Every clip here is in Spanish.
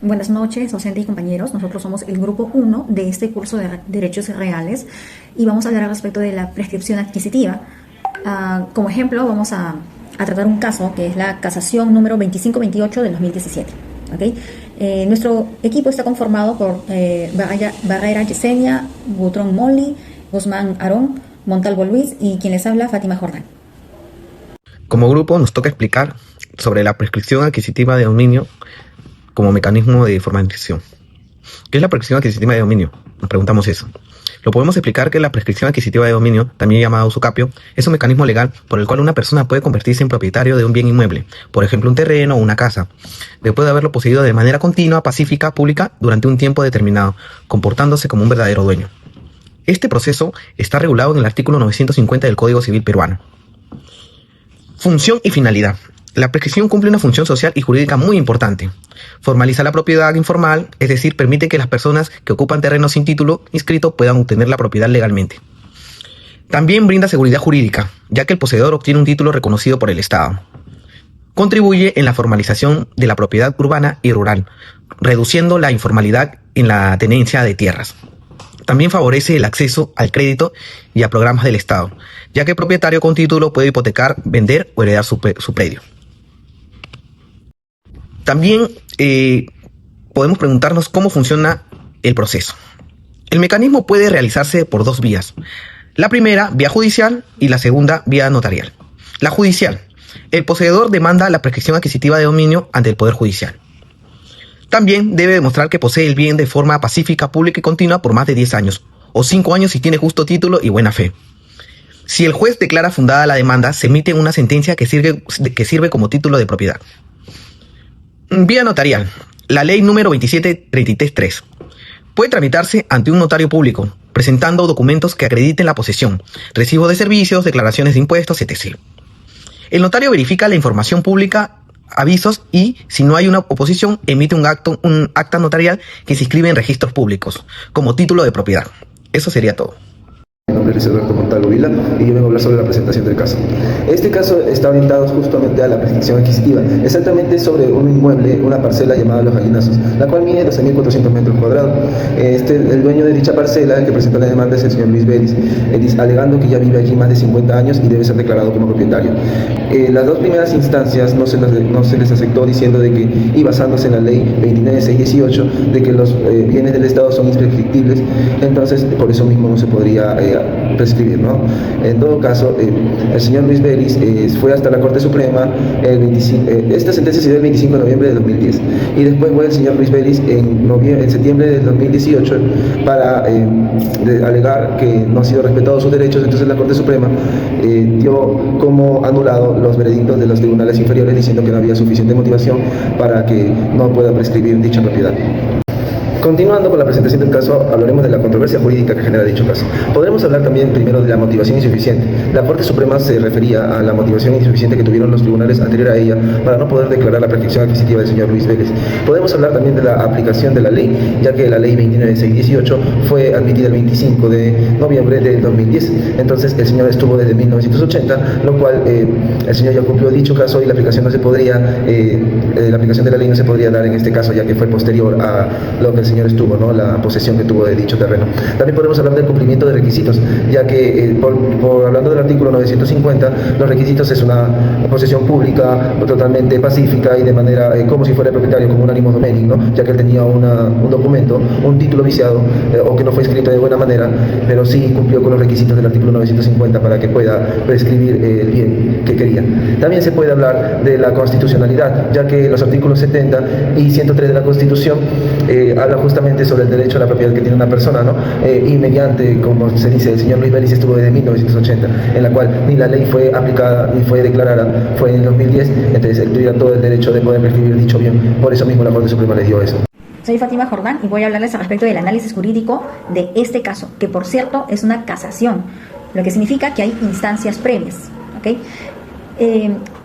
Buenas noches, docentes y compañeros. Nosotros somos el grupo 1 de este curso de Derechos Reales y vamos a hablar al respecto de la prescripción adquisitiva. Como ejemplo, vamos a tratar un caso que es la casación número 2528 del 2017. ¿Okay? Nuestro equipo está conformado por Barrera Yesenia, Butrón Molly, Guzmán Aarón, Montalvo Luis y quien les habla, Fátima Jordán. Como grupo nos toca explicar sobre la prescripción adquisitiva de dominio como mecanismo de formalización. ¿Qué es la prescripción adquisitiva de dominio? Nos preguntamos eso. Lo podemos explicar que la prescripción adquisitiva de dominio, también llamada usucapio, es un mecanismo legal por el cual una persona puede convertirse en propietario de un bien inmueble, por ejemplo un terreno o una casa, después de haberlo poseído de manera continua, pacífica, pública, durante un tiempo determinado, comportándose como un verdadero dueño. Este proceso está regulado en el artículo 950 del Código Civil peruano. Función y finalidad. La prescripción cumple una función social y jurídica muy importante. Formaliza la propiedad informal, es decir, permite que las personas que ocupan terrenos sin título inscrito puedan obtener la propiedad legalmente. También brinda seguridad jurídica, ya que el poseedor obtiene un título reconocido por el Estado. Contribuye en la formalización de la propiedad urbana y rural, reduciendo la informalidad en la tenencia de tierras. También favorece el acceso al crédito y a programas del Estado, ya que el propietario con título puede hipotecar, vender o heredar su predio. También podemos preguntarnos cómo funciona el proceso. El mecanismo puede realizarse por dos vías. La primera, vía judicial, y la segunda, vía notarial. La judicial. El poseedor demanda la prescripción adquisitiva de dominio ante el Poder Judicial. También debe demostrar que posee el bien de forma pacífica, pública y continua por más de 10 años, o 5 años si tiene justo título y buena fe. Si el juez declara fundada la demanda, se emite una sentencia que sirve como título de propiedad. Vía notarial. La ley número 27333 puede tramitarse ante un notario público, presentando documentos que acrediten la posesión, recibos de servicios, declaraciones de impuestos, etc. El notario verifica la información pública, avisos y, si no hay una oposición, emite un acta notarial que se inscribe en registros públicos, como título de propiedad. Eso sería todo. Mi nombre es Eduardo Montalvo Vila y yo vengo a hablar sobre la presentación del caso. Este caso está orientado justamente a la prescripción adquisitiva, exactamente sobre un inmueble, una parcela llamada Los Gallinazos, la cual mide 12.400 metros cuadrados. El dueño de dicha parcela, el que presenta la demanda, es el señor Luis Vélez, alegando que ya vive allí más de 50 años y debe ser declarado como propietario. Las dos primeras instancias no se les aceptó, diciendo de que, y basándose en la ley 29618, de que los bienes del Estado son imprescriptibles, entonces por eso mismo no se podría prescribir, ¿no? En todo caso, el señor Luis Vélez fue hasta la Corte Suprema, esta sentencia se dio el 25 de noviembre de 2010, y después fue el señor Luis Vélez en septiembre de 2018 para alegar que no ha sido respetado sus derechos. Entonces la Corte Suprema dio como anulado los veredictos de los tribunales inferiores, diciendo que no había suficiente motivación para que no pueda prescribir dicha propiedad. Continuando con la presentación del caso, hablaremos de la controversia jurídica que genera dicho caso. Podremos hablar también primero de la motivación insuficiente. La Corte Suprema se refería a la motivación insuficiente que tuvieron los tribunales anterior a ella para no poder declarar la prescripción adquisitiva del señor Luis Vélez. Podemos hablar también de la aplicación de la ley, ya que la ley 29618 fue admitida el 25 de noviembre del 2010. Entonces el señor estuvo desde 1980, lo cual el señor ya cumplió dicho caso y la aplicación no se podría, la aplicación de la ley no se podría dar en este caso, ya que fue posterior a lo que el señor estuvo, ¿no?, la posesión que tuvo de dicho terreno. También podemos hablar del cumplimiento de requisitos, ya que hablando del artículo 950, los requisitos es una posesión pública, totalmente pacífica y de manera como si fuera el propietario, como un ánimo doménico, ¿no?, ya que él tenía un documento, un título viciado, o que no fue escrito de buena manera, pero sí cumplió con los requisitos del artículo 950 para que pueda prescribir el bien que quería. También se puede hablar de la constitucionalidad, ya que los artículos 70 y 103 de la Constitución hablan justamente sobre el derecho a la propiedad que tiene una persona, ¿no? Y mediante, como se dice, el señor Luis Vélez estuvo desde 1980, en la cual ni la ley fue aplicada ni fue declarada, fue en el 2010, entonces él tuviera todo el derecho de poder prescribir dicho bien. Por eso mismo la Corte Suprema le dio eso. Soy Fátima Jordán y voy a hablarles al respecto del análisis jurídico de este caso, que por cierto es una casación, lo que significa que hay instancias previas, ¿ok?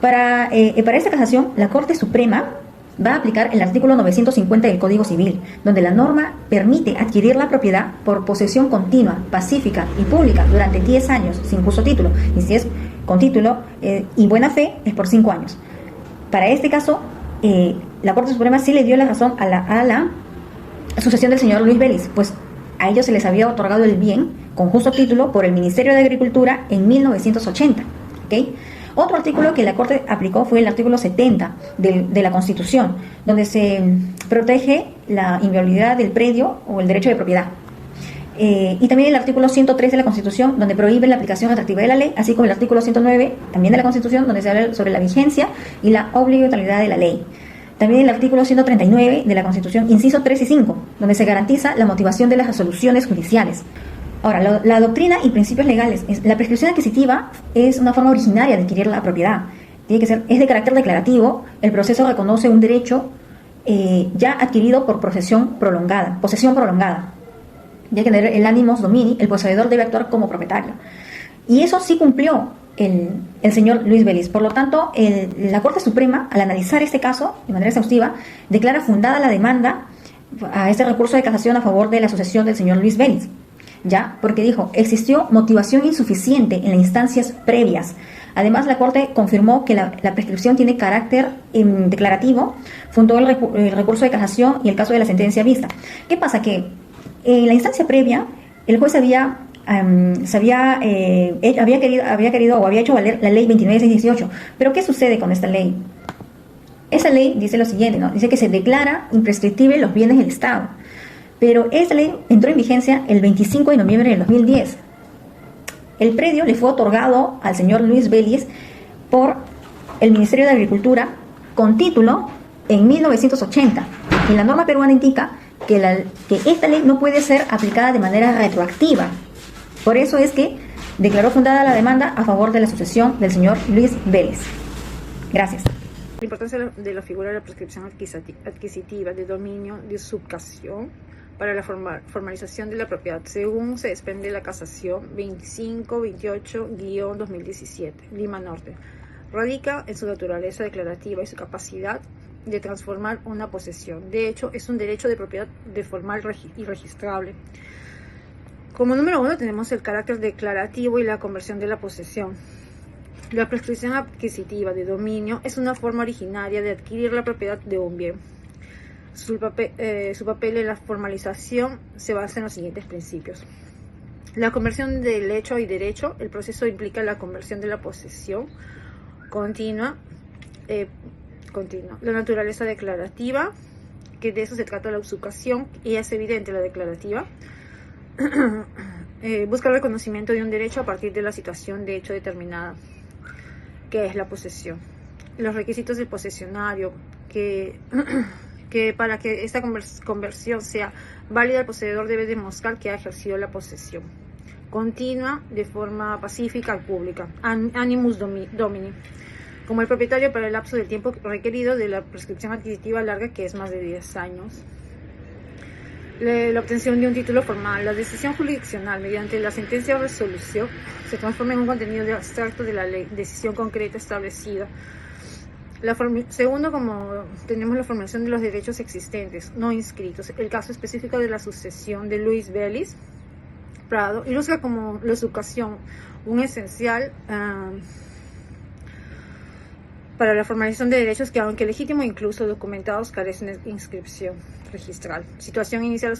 Para esta casación, la Corte Suprema va a aplicar el artículo 950 del Código Civil, donde la norma permite adquirir la propiedad por posesión continua, pacífica y pública durante 10 años sin justo título, y si es con título y buena fe es por 5 años. Para este caso, la Corte Suprema sí le dio la razón a la sucesión del señor Luis Vélez, pues a ellos se les había otorgado el bien con justo título por el Ministerio de Agricultura en 1980. ¿Okay? Otro artículo que la Corte aplicó fue el artículo 70 de la Constitución, donde se protege la inviolabilidad del predio o el derecho de propiedad. Y también el artículo 103 de la Constitución, donde prohíbe la aplicación retroactiva de la ley, así como el artículo 109 también de la Constitución, donde se habla sobre la vigencia y la obligatoriedad de la ley. También el artículo 139 de la Constitución, inciso 3 y 5, donde se garantiza la motivación de las resoluciones judiciales. Ahora, la doctrina y principios legales. La prescripción adquisitiva es una forma originaria de adquirir la propiedad. Es de carácter declarativo. El proceso reconoce un derecho ya adquirido por posesión prolongada. Ya que tener el animus domini, el poseedor debe actuar como propietario. Y eso sí cumplió el señor Luis Vélez. Por lo tanto, la Corte Suprema, al analizar este caso de manera exhaustiva, declara fundada la demanda a este recurso de casación a favor de la sucesión del señor Luis Vélez. ¿Ya? Porque dijo, existió motivación insuficiente en las instancias previas. Además, la Corte confirmó que la prescripción tiene carácter declarativo, fundó el recurso de casación y el caso de la sentencia vista. ¿Qué pasa? Que en la instancia previa, el juez había querido o había hecho valer la ley 29618. Pero ¿qué sucede con esta ley? Esa ley dice lo siguiente, ¿no? Dice que se declara imprescriptible los bienes del Estado. Pero esta ley entró en vigencia el 25 de noviembre del 2010. El predio le fue otorgado al señor Luis Vélez por el Ministerio de Agricultura con título en 1980. Y la norma peruana indica que esta ley no puede ser aplicada de manera retroactiva. Por eso es que declaró fundada la demanda a favor de la sucesión del señor Luis Vélez. Gracias. La importancia de la figura de la prescripción adquisitiva de dominio de subcasión para la formalización de la propiedad, según se desprende de la casación 2528-2017, Lima Norte, radica en su naturaleza declarativa y su capacidad de transformar una posesión. De hecho, es un derecho de propiedad de formal y registrable. Como número 1 tenemos el carácter declarativo y la conversión de la posesión. La prescripción adquisitiva de dominio es una forma originaria de adquirir la propiedad de un bien. Su papel en la formalización se basa en los siguientes principios. La conversión del hecho y derecho. El proceso implica la conversión de la posesión continua. La naturaleza declarativa, que de eso se trata la usucación, y es evidente la declarativa. Busca el reconocimiento de un derecho a partir de la situación de hecho determinada, que es la posesión. Los requisitos del posesionario, que para que esta conversión sea válida, el poseedor debe demostrar que ha ejercido la posesión continua de forma pacífica y pública, animus domini, como el propietario para el lapso del tiempo requerido de la prescripción adquisitiva larga, que es más de 10 años. La obtención de un título formal. La decisión jurisdiccional mediante la sentencia o resolución se transforma en un contenido de abstracto de la ley, decisión concreta establecida. Segundo, como tenemos la formulación de los derechos existentes, no inscritos. El caso específico de la sucesión de Luis Vélez Prado ilustra como la usucación un esencial para la formalización de derechos que, aunque legítimos e incluso documentados, carecen de inscripción registral. Situación inicial,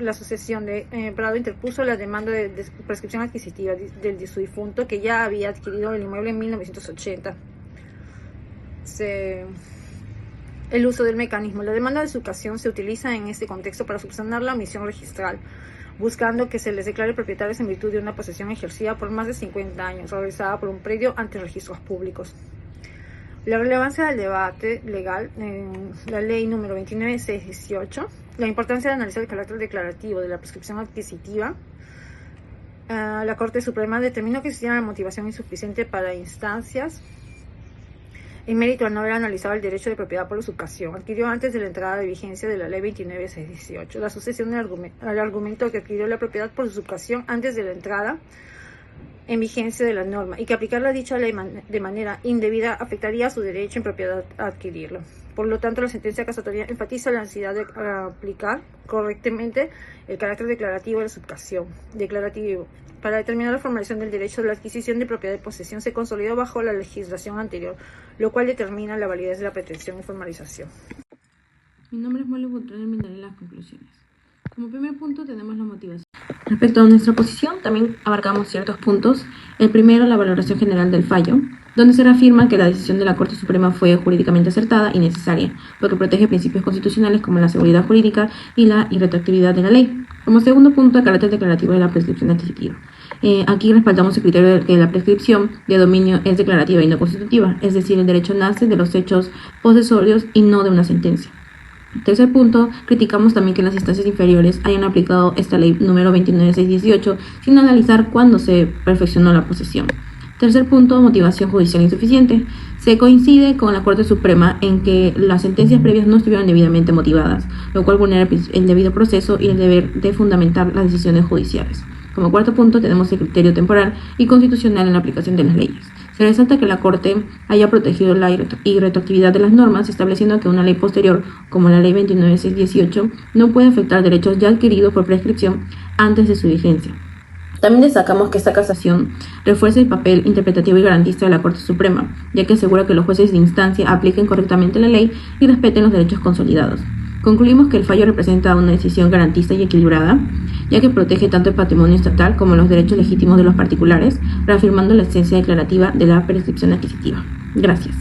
la sucesión de Prado interpuso la demanda de prescripción adquisitiva de su difunto, que ya había adquirido el inmueble en 1980. El uso del mecanismo. La demanda de sucesión se utiliza en este contexto para subsanar la omisión registral, buscando que se les declare propietarios en virtud de una posesión ejercida por más de 50 años, realizada por un predio ante registros públicos. La relevancia del debate legal en la ley número 29618, la importancia de analizar el carácter declarativo de la prescripción adquisitiva. La Corte Suprema determinó que existía una motivación insuficiente para instancias en mérito a no haber analizado el derecho de propiedad por usucación, adquirió antes de la entrada de vigencia de la ley 29618. La sucesión al argumento que adquirió la propiedad por usucación antes de la entrada en vigencia de la norma y que aplicarla a dicha ley de manera indebida afectaría a su derecho en propiedad a adquirirlo. Por lo tanto, la sentencia casatoria enfatiza la necesidad de aplicar correctamente el carácter declarativo de la subcasión. Declarativo. Para determinar la formalización del derecho de la adquisición de propiedad de posesión se consolidó bajo la legislación anterior, lo cual determina la validez de la pretensión y formalización. Mi nombre es Molly Butrón y terminaré las conclusiones. Como primer punto tenemos la motivación. Respecto a nuestra posición, también abarcamos ciertos puntos. El primero, la valoración general del fallo, donde se reafirma que la decisión de la Corte Suprema fue jurídicamente acertada y necesaria, porque protege principios constitucionales como la seguridad jurídica y la irretroactividad de la ley. Como segundo punto, el carácter declarativo de la prescripción adquisitiva. Aquí respaldamos el criterio de que la prescripción de dominio es declarativa y no constitutiva, es decir, el derecho nace de los hechos posesorios y no de una sentencia. Tercer punto, criticamos también que en las instancias inferiores hayan aplicado esta ley número 29618 sin analizar cuándo se perfeccionó la posesión. Tercer punto, motivación judicial insuficiente. Se coincide con la Corte Suprema en que las sentencias previas no estuvieron debidamente motivadas, lo cual vulnera el debido proceso y el deber de fundamentar las decisiones judiciales. Como cuarto punto, tenemos el criterio temporal y constitucional en la aplicación de las leyes. Se resalta que la Corte haya protegido la irretroactividad de las normas, estableciendo que una ley posterior, como la Ley 29618, no puede afectar derechos ya adquiridos por prescripción antes de su vigencia. También destacamos que esta casación refuerza el papel interpretativo y garantista de la Corte Suprema, ya que asegura que los jueces de instancia apliquen correctamente la ley y respeten los derechos consolidados. Concluimos que el fallo representa una decisión garantista y equilibrada, ya que protege tanto el patrimonio estatal como los derechos legítimos de los particulares, reafirmando la esencia declarativa de la prescripción adquisitiva. Gracias.